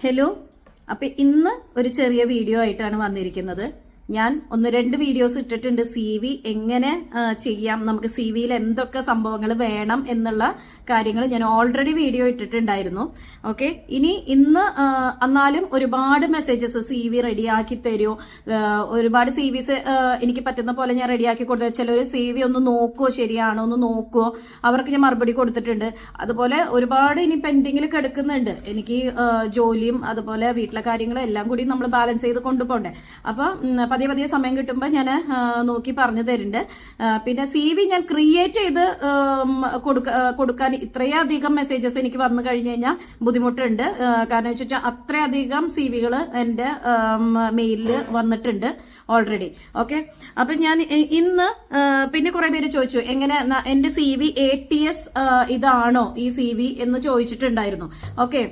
Hello. അപ്പോൾ ഇന്ന് ഒരു ചെറിയ വീഡിയോ ആയിട്ടാണ് വന്നിരിക്കുന്നത്. ഞാൻ 1-2 വീഡിയോസ് ഇട്ടിട്ടുണ്ട്. CV എങ്ങനെ ചെയ്യാം, നമുക്ക് CVയിൽ എന്തൊക്കെ സംഭവങ്ങൾ വേണം എന്നുള്ള കാര്യങ്ങൾ ഞാൻ ഓൾറെഡി വീഡിയോ ഇട്ടിട്ടുണ്ടായിരുന്നു. ഓക്കെ, ഇന്ന് എന്നാലും ഒരുപാട് മെസ്സേജസ് CV റെഡിയാക്കി തരുമോ, ഒരുപാട് CVs എനിക്ക് പറ്റുന്ന പോലെ ഞാൻ റെഡിയാക്കി കൊടുത്തത്. ചിലർ CV ഒന്ന് നോക്കുമോ, ശരിയാണോ ഒന്ന് നോക്കുമോ, അവർക്ക് ഞാൻ മറുപടി കൊടുത്തിട്ടുണ്ട്. അതുപോലെ ഒരുപാട് ഇനി പെൻഡിങ്ങിൽ കിടക്കുന്നുണ്ട്. എനിക്ക് ജോലിയും അതുപോലെ വീട്ടിലെ കാര്യങ്ങളും എല്ലാം കൂടി നമ്മൾ ബാലൻസ് ചെയ്ത് കൊണ്ടുപോകണ്ടേ. അപ്പം പതിയെ സമയം കിട്ടുമ്പോൾ ഞാൻ നോക്കി പറഞ്ഞു തരുന്നുണ്ട്. പിന്നെ CV ഞാൻ ക്രിയേറ്റ് ചെയ്ത് കൊടുക്കാൻ ഇത്രയധികം മെസ്സേജസ് എനിക്ക് വന്നു കഴിഞ്ഞ് കഴിഞ്ഞാൽ ബുദ്ധിമുട്ടുണ്ട്. കാരണം വെച്ച് കഴിഞ്ഞാൽ അത്രയധികം CVകൾ എൻ്റെ മെയിലിൽ വന്നിട്ടുണ്ട് ഓൾറെഡി. ഓക്കെ, അപ്പം ഞാൻ ഇന്ന് പിന്നെ കുറേ പേര് ചോദിച്ചു എങ്ങനെ എൻ്റെ CV ATS ഇതാണോ ഈ CV എന്ന് ചോദിച്ചിട്ടുണ്ടായിരുന്നു. ഓക്കെ,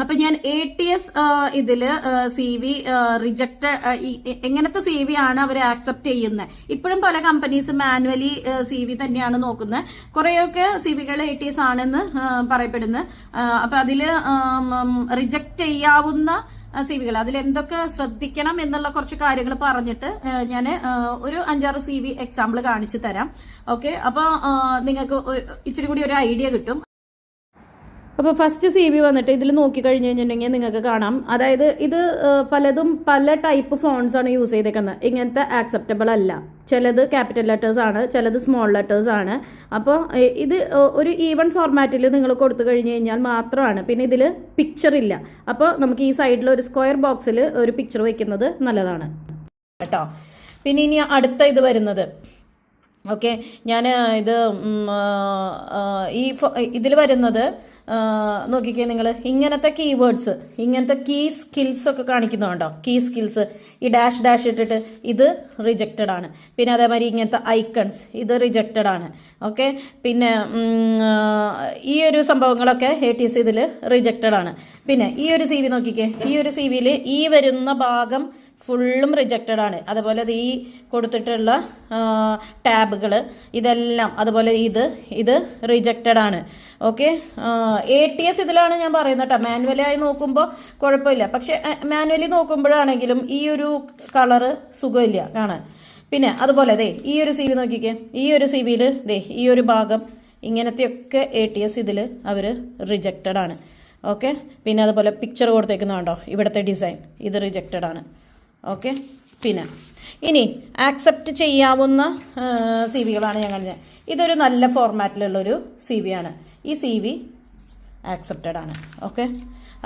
അപ്പൊ ഞാൻ ATS ഇതില് CV റിജക്ട് എങ്ങനത്തെ CV ആണ് അവർ ആക്സെപ്റ്റ് ചെയ്യുന്നത്. ഇപ്പോഴും പല കമ്പനീസ് മാനുവലി CV തന്നെയാണ് നോക്കുന്നത്. കുറേയൊക്കെ CVകൾ ATS ആണെന്ന് പറയപ്പെടുന്നത്. അപ്പൊ അതില് റിജക്ട് ചെയ്യാവുന്ന CVകൾ അതിലെന്തൊക്കെ ശ്രദ്ധിക്കണം എന്നുള്ള കുറച്ച് കാര്യങ്ങൾ പറഞ്ഞിട്ട് ഞാൻ ഒരു 5-6 CV എക്സാമ്പിൾ കാണിച്ചു തരാം. ഓക്കെ, അപ്പൊ നിങ്ങൾക്ക് ഇച്ചിരി കൂടി ഒരു ഐഡിയ കിട്ടും. അപ്പോൾ ഫസ്റ്റ് CV വന്നിട്ട് ഇതിൽ നോക്കിക്കഴിഞ്ഞ് കഴിഞ്ഞിട്ടുണ്ടെങ്കിൽ നിങ്ങൾക്ക് കാണാം, അതായത് ഇത് പലതും പല ടൈപ്പ് ഫോൺസ് ആണ് യൂസ് ചെയ്തേക്കുന്നത്. ഇങ്ങനത്തെ ആക്സെപ്റ്റബിൾ അല്ല. ചിലത് ക്യാപിറ്റൽ ലെറ്റേഴ്സ് ആണ്, ചിലത് സ്മോൾ ലെറ്റേഴ്സ് ആണ്. അപ്പോൾ ഇത് ഒരു ഈവൻ ഫോർമാറ്റിൽ നിങ്ങൾ കൊടുത്തു കഴിഞ്ഞ് കഴിഞ്ഞാൽ മാത്രമാണ്. പിന്നെ ഇതിൽ പിക്ചർ ഇല്ല. അപ്പോൾ നമുക്ക് ഈ സൈഡിൽ ഒരു സ്ക്വയർ ബോക്സിൽ ഒരു പിക്ചർ വയ്ക്കുന്നത് നല്ലതാണ് കേട്ടോ. പിന്നെ ഇനി അടുത്ത ഇത് വരുന്നത്, ഓക്കെ, ഞാൻ ഇത് ഇതിൽ വരുന്നത് നോക്കിക്കേ നിങ്ങൾ, ഇങ്ങനത്തെ കീവേഡ്സ്, ഇങ്ങനത്തെ കീ സ്കിൽസ് ഒക്കെ കാണിക്കുന്നുണ്ടോ, കീ സ്കിൽസ്, ഈ ഡാഷ് ഇട്ടിട്ട് ഇത് റിജക്റ്റഡ് ആണ്. പിന്നെ അതേമാതിരി ഇങ്ങനത്തെ ഐക്കൺസ് ഇത് റിജക്റ്റഡ് ആണ്. ഓക്കെ, പിന്നെ ഈ ഒരു സംഭവങ്ങളൊക്കെ ATS ഇതിൽ റിജക്റ്റഡ് ആണ്. പിന്നെ ഈ ഒരു CV നോക്കിക്കേ, ഈ ഒരു CVയിൽ ഈ വരുന്ന ഭാഗം ഫുള്ളും റിജക്റ്റഡ് ആണ്. അതുപോലെ ഈ കൊടുത്തിട്ടുള്ള ടാബുകൾ ഇതെല്ലാം, അതുപോലെ ഇത് റിജക്റ്റഡ് ആണ്. ഓക്കെ, ATS ഇതിലാണ് ഞാൻ പറയുന്നത് കേട്ടോ. മാനുവലായി നോക്കുമ്പോൾ കുഴപ്പമില്ല, പക്ഷെ മാനുവലി നോക്കുമ്പോഴാണെങ്കിലും ഈ ഒരു കളറ് സുഖമില്ല കാണാൻ. പിന്നെ അതുപോലെ ഈ ഒരു CV നോക്കിക്കേ, ഈ ഒരു CVയിൽ ഈ ഒരു ഭാഗം ഇങ്ങനത്തെയൊക്കെ ATS ഇതിൽ അവർ റിജക്റ്റഡ് ആണ്. ഓക്കെ, പിന്നെ അതുപോലെ പിക്ചർ കൊടുത്തേക്കുന്നുണ്ടോ, ഇവിടുത്തെ ഡിസൈൻ ഇത് റിജക്റ്റഡ് ആണ്. ഓക്കെ, പിന്നെ ഇനി ആക്സെപ്റ്റ് ചെയ്യാവുന്ന CVകളാണ് ഞാൻ കാണിച്ചത്. ഇതൊരു നല്ല ഫോർമാറ്റിലുള്ളൊരു CV ആണ്. ഈ CV ആക്സെപ്റ്റഡ് ആണ്. ഓക്കെ.